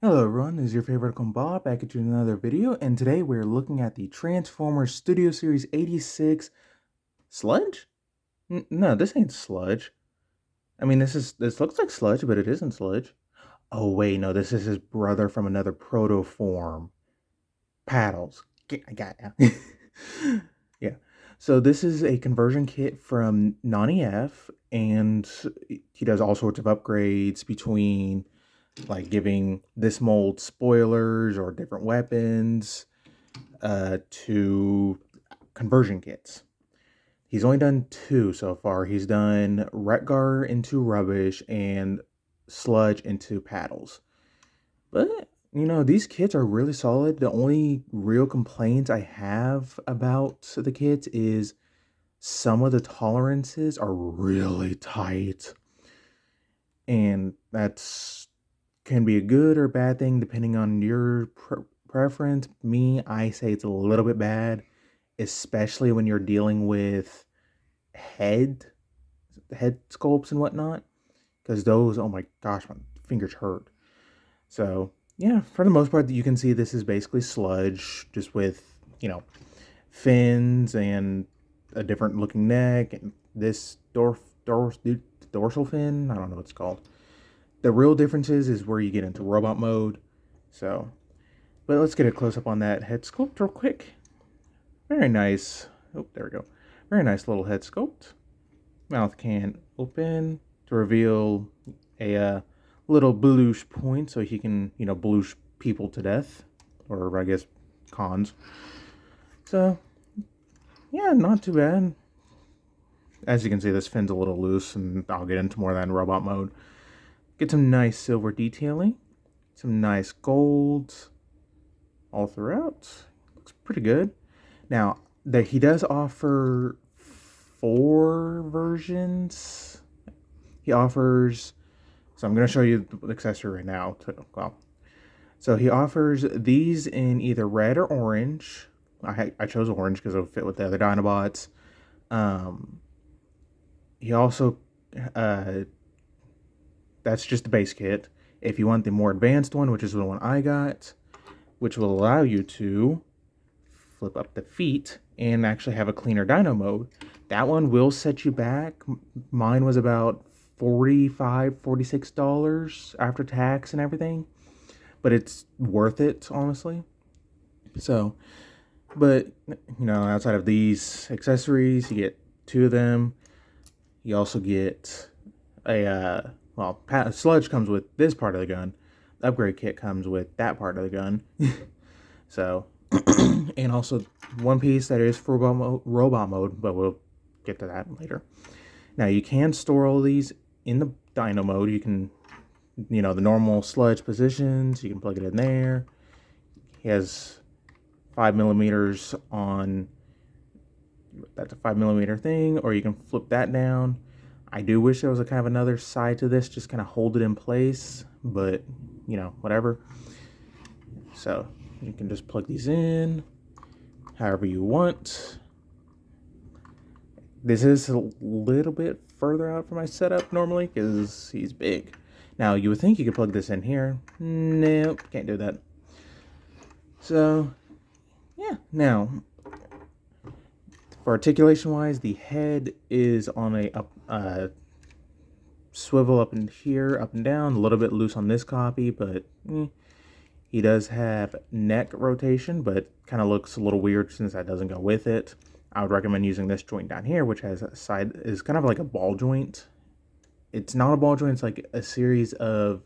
Hello everyone, this is your favorite Bob back at you in another video, and today we're looking at the Transformers Studio Series 86 Sludge? No, this ain't Sludge. I mean, this looks like Sludge, but it isn't Sludge. Oh wait, no, this is his brother from another protoform. Paddles. I got ya. Yeah. So this is a conversion kit from Nonnef, and he does all sorts of upgrades between like giving this mold spoilers or different weapons to conversion kits. He's only done two so far. He's done Retgar into Rubbish and Sludge into Paddles. But, these kits are really solid. The only real complaints I have about the kits is some of the tolerances are really tight. And that's can be a good or bad thing depending on your preference. Me, I say it's a little bit bad, especially when you're dealing with head head sculpts and whatnot, because those, oh my gosh, my fingers hurt. So yeah, for the most part, you can see this is basically Sludge, just with fins and a different looking neck, and this dorsal fin. I don't know what it's called. The real differences is where you get into robot mode. So, but let's get a close up on that head sculpt real quick. Very nice. Oh, there we go. Very nice little head sculpt. Mouth can open to reveal a little bloosh point so he can, bloosh people to death. Or I guess cons. So, yeah, not too bad. As you can see, this fin's a little loose, and I'll get into more of that in robot mode. Get some nice silver detailing. Some nice golds all throughout. Looks pretty good. Now, he does offer 4 versions. He offers, so I'm going to show you the accessory right now. Well, so he offers these in either red or orange. I chose orange because it'll fit with the other Dinobots. He also, that's just the base kit. If you want the more advanced one, which is the one I got, which will allow you to flip up the feet and actually have a cleaner dyno mode, that one will set you back. Mine was about $45, $46 after tax and everything, but it's worth it, honestly. So, but, outside of these accessories, you get 2 of them. You also get a, Sludge comes with this part of the gun. The upgrade kit comes with that part of the gun. So, and also one piece that is for robot mode, but we'll get to that later. Now, you can store all of these in the dyno mode. You can, the normal Sludge positions, you can plug it in there. He has 5mm on, that's a 5mm thing, or you can flip that down. I do wish there was a kind of another side to this, just kind of hold it in place, but whatever. So you can just plug these in however you want. This is a little bit further out from my setup normally because he's big. Now, you would think you could plug this in here. Nope, can't do that. So, yeah. Now, for articulation wise, the head is on a swivel up in here, up and down, a little bit loose on this copy, but he does have neck rotation, but kind of looks a little weird since that doesn't go with it. I would recommend using this joint down here, which has a side, is kind of like a ball joint. It's not a ball joint, it's like a series of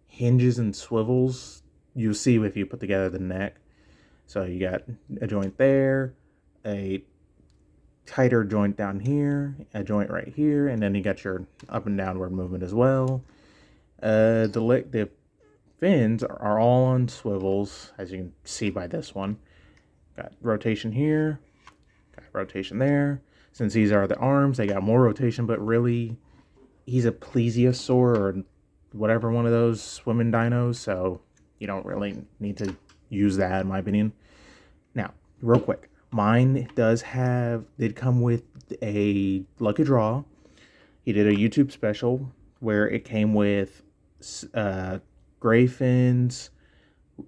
hinges and swivels you'll see if you put together the neck. So you got a joint there, a tighter joint down here, a joint right here, and then you got your up and downward movement as well. The fins are all on swivels, as you can see by this one. Got rotation here, got rotation there. Since these are the arms, they got more rotation, but really, he's a plesiosaur or whatever one of those swimming dinos, so you don't really need to use that, in my opinion. Now, real quick, mine did come with a lucky draw. He did a YouTube special where it came with gray fins,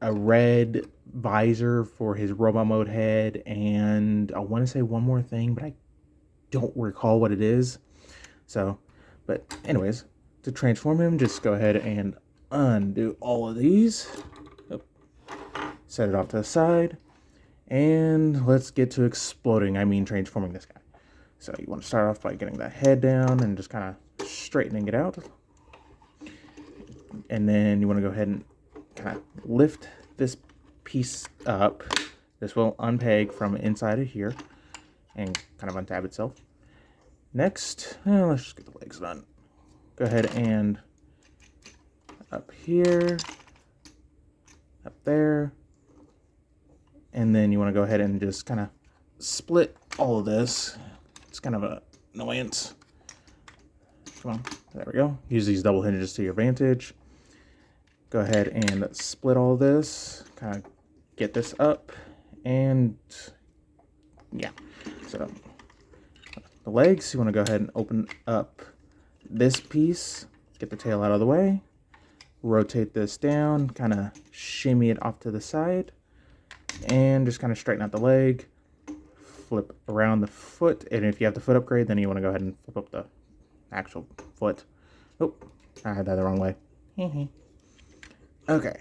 a red visor for his robot mode head, and I want to say one more thing, but I don't recall what it is. So, but anyways, to transform him, just go ahead and undo all of these. Oh, set it off to the side. And let's get to transforming this guy. So you want to start off by getting that head down and just kind of straightening it out. And then you want to go ahead and kind of lift this piece up. This will unpeg from inside of here and kind of untab itself. Next, let's just get the legs done. Go ahead and up here, up there, and then you want to go ahead and just kind of split all of this. It's kind of an annoyance. Come on, there we go. Use these double hinges to your advantage. Go ahead and split all of this, kind of get this up, and yeah. So the legs, you want to go ahead and open up this piece, get the tail out of the way, rotate this down, kind of shimmy it off to the side, and just kind of straighten out the leg, flip around the foot, and if you have the foot upgrade, then you want to go ahead and flip up the actual foot. Oh, I had that the wrong way. Okay,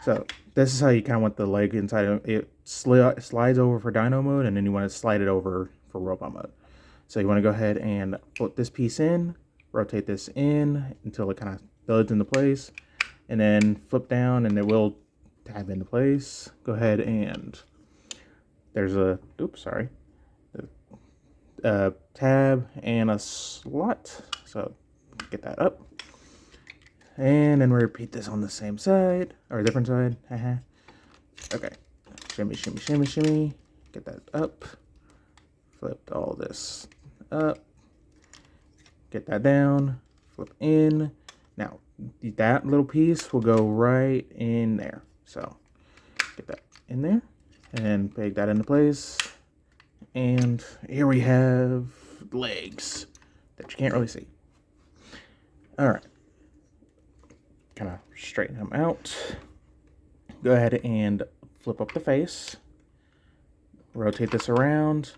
so this is how you kind of want the leg inside of it. Slides over for dyno mode, and then you want to slide it over for robot mode. So you want to go ahead and flip this piece in, rotate this in until it kind of thuds into place, and then flip down and it will tab into place. Go ahead and there's a, tab and a slot. So get that up. And then we repeat this on the same side, or a different side. Okay. Shimmy, shimmy, shimmy, shimmy. Get that up. Flip all this up. Get that down. Flip in. Now, that little piece will go right in there. So, get that in there. And peg that into place. And here we have legs that you can't really see. Alright. Kind of straighten them out. Go ahead and flip up the face. Rotate this around.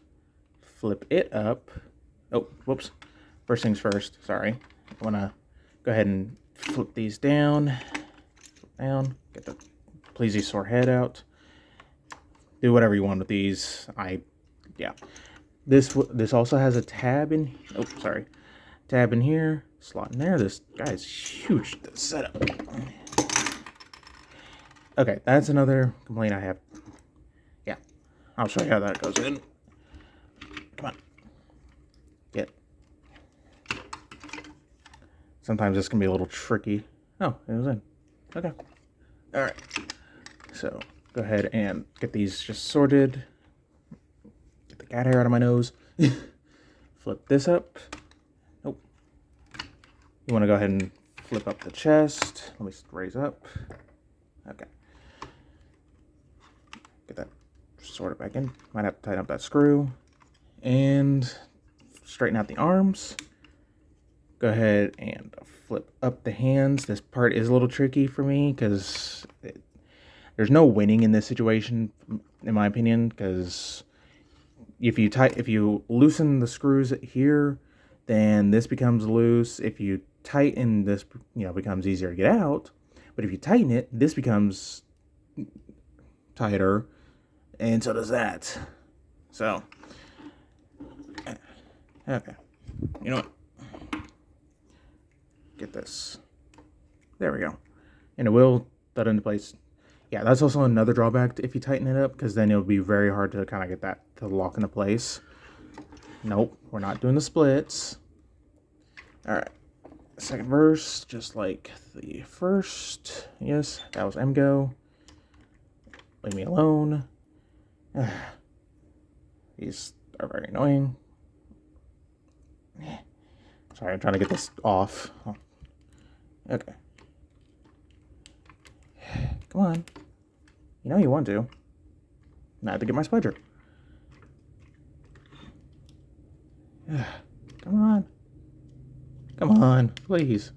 Flip it up. Oh, whoops. First things first. Sorry. I want to go ahead and flip these down. Flip down. Get the plesiosaur head out. Do whatever you want with these. Yeah. This also has a tab in. Oh, sorry. Tab in here. Slot in there. This guy's huge. The setup. Okay, that's another complaint I have. Yeah, I'll show you how that goes in. Come on. Get. Sometimes this can be a little tricky. Oh, it was in. Okay. All right. So go ahead and get these just sorted. Get the cat hair out of my nose. Flip this up. Nope. You want to go ahead and flip up the chest. Let me raise up. Okay. Get that sorted back in. Might have to tighten up that screw. And straighten out the arms. Go ahead and flip up the hands. This part is a little tricky for me because there's no winning in this situation, in my opinion, because if you loosen the screws here, then this becomes loose. If you tighten this, becomes easier to get out. But if you tighten it, this becomes tighter, and so does that. So, okay, you know what? Get this. There we go. And it will thud into place. Yeah, that's also another drawback if you tighten it up, because then it'll be very hard to kind of get that to lock into place. Nope, we're not doing the splits. Alright, second verse, just like the first. Yes, that was MGO. Leave me alone. These are very annoying. Sorry, I'm trying to get this off. Oh. Okay. Come on. You know you want to. Now I have to get my spudger. Come on. Come on, please.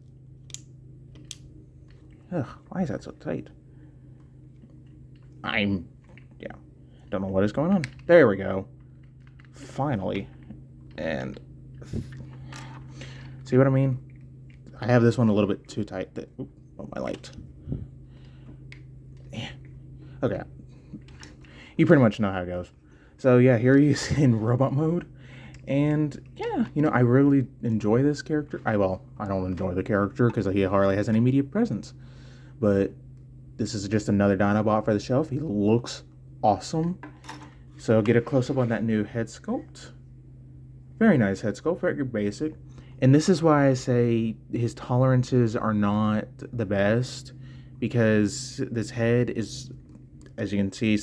Ugh, why is that so tight? Yeah, don't know what is going on. There we go. Finally. And see what I mean? I have this one a little bit too tight. Oh, my light. Yeah. Okay. You pretty much know how it goes. So yeah, here he is in robot mode. And yeah, I really enjoy this character. I don't enjoy the character because he hardly has any media presence. But this is just another Dinobot for the shelf. He looks awesome. So get a close-up on that new head sculpt. Very nice head sculpt, very basic. And this is why I say his tolerances are not the best, because this head is, as you can see,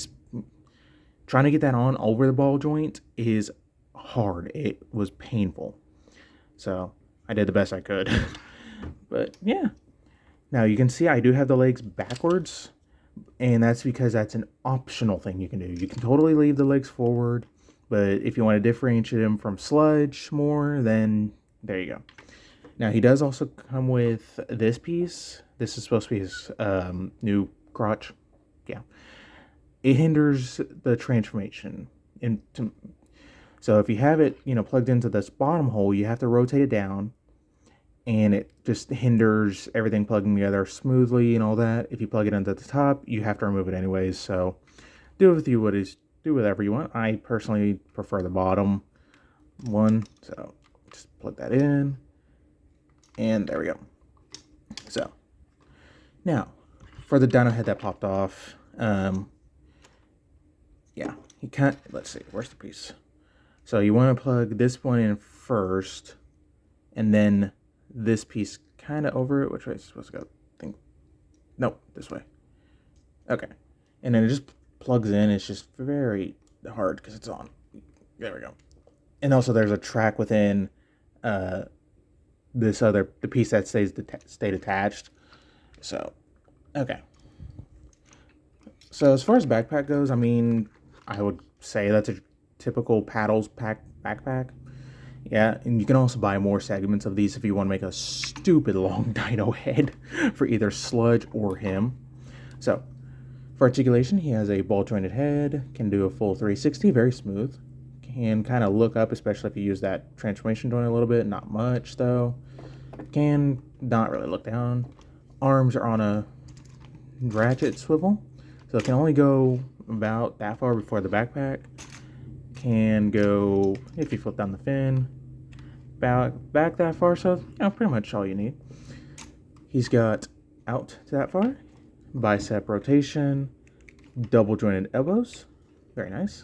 trying to get that on over the ball joint is hard. It was painful. So I did the best I could. But yeah. Now you can see I do have the legs backwards, and that's because that's an optional thing you can do. You can totally leave the legs forward, but if you want to differentiate him from Sludge more, then there you go. Now he does also come with this piece. This is supposed to be his new crotch. Yeah. It hinders the transformation. So if you have it, plugged into this bottom hole, you have to rotate it down, and it just hinders everything plugging together smoothly and all that. If you plug it into the top, you have to remove it anyways. So do whatever you want. I personally prefer the bottom one, so just plug that in, and there we go. So now for the dino head that popped off, yeah, you can't. Let's see, where's the piece? So you want to plug this one in first, and then this piece kind of over it. Which way is it supposed to go? Nope, this way. Okay, and then it just plugs in. It's just very hard because it's on. There we go. And also there's a track within the piece that stayed attached. So, okay. So as far as backpack goes, I mean, I would say that's a typical Paddles backpack. Yeah, and you can also buy more segments of these if you want to make a stupid long dino head for either Sludge or him. So, for articulation, he has a ball-jointed head, can do a full 360, very smooth. Can kind of look up, especially if you use that transformation joint a little bit, not much though. Can not really look down. Arms are on a ratchet swivel, so it can only go about that far before the backpack. Can go, if you flip down the fin, back that far, so pretty much all you need. He's got out to that far, bicep rotation, double jointed elbows, very nice.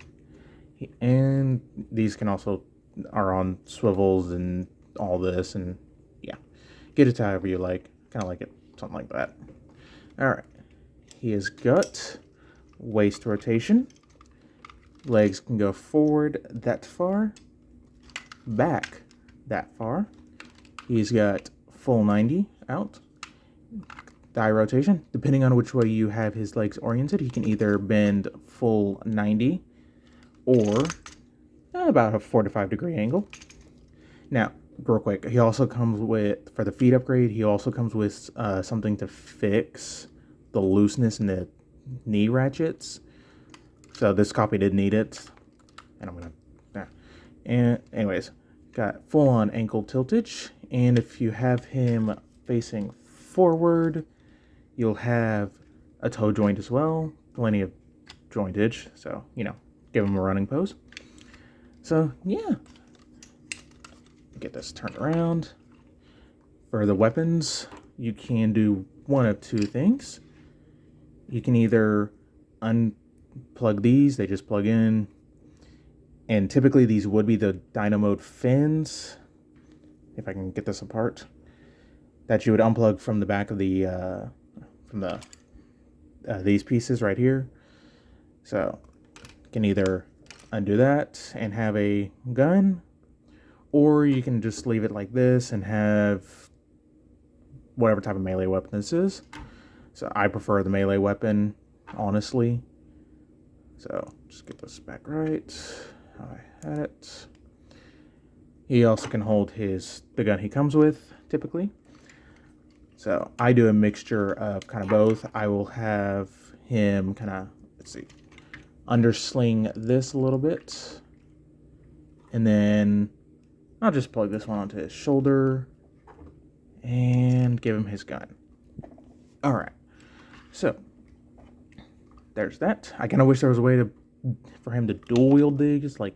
And these are on swivels and all this, and yeah, get it to however you like, kind of like it, something like that. All right, he has got waist rotation. Legs can go forward that far, back that far. He's got full 90 out. Thigh rotation. Depending on which way you have his legs oriented, he can either bend full 90 or about a 45-degree angle. Now, real quick, he also comes with, for the feet upgrade, he also comes with something to fix the looseness in the knee ratchets. So this copy did need it, and I'm gonna, and anyways, got full-on ankle tiltage, and if you have him facing forward, you'll have a toe joint as well, plenty of jointage, so, give him a running pose. So, yeah, get this turned around. For the weapons, you can do one of two things. You can either unplug these, they just plug in, and typically these would be the Dino Mode fins, if I can get this apart, that you would unplug from the back of the these pieces right here. So you can either undo that and have a gun, or you can just leave it like this and have whatever type of melee weapon this is. So I prefer the melee weapon, honestly. So just get this back right, how I had it. He also can hold the gun he comes with, typically. So I do a mixture of kind of both. I will have him kind of, let's see, undersling this a little bit. And then I'll just plug this one onto his shoulder and give him his gun. All right. So there's that. I kind of wish there was a way for him to dual wield these, like,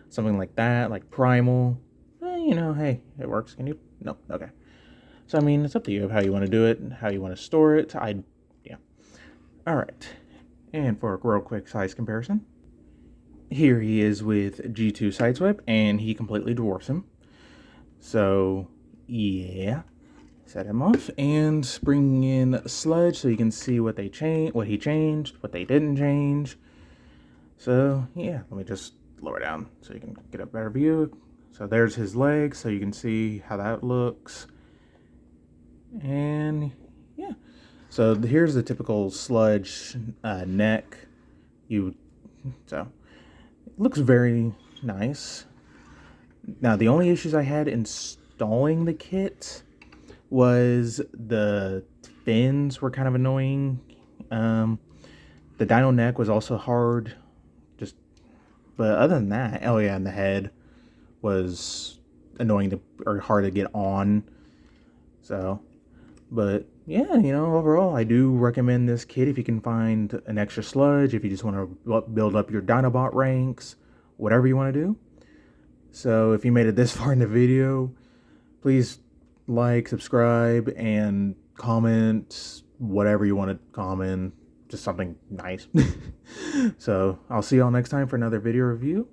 something like that, like Primal. Hey, it works. Can you? No. Okay. So, I mean, it's up to you how you want to do it and how you want to store it. Yeah. All right. And for a real quick size comparison, here he is with G2 Sideswipe, and he completely dwarfs him. So, yeah. Set him off and bring in Sludge so you can see what he changed, what they didn't change. So, yeah, let me just lower down so you can get a better view. So there's his legs, so you can see how that looks. And yeah, so here's the typical Sludge neck. So it looks very nice. Now the only issues I had installing the kit was the fins were kind of annoying. The dino neck was also hard. But other than that, oh yeah, and the head was annoying or hard to get on. So, but yeah, overall, I do recommend this kit if you can find an extra Sludge, if you just want to build up your Dinobot ranks, whatever you want to do. So if you made it this far in the video, please like, subscribe, and comment whatever you want to comment. Just something nice. So I'll see y'all next time for another video review.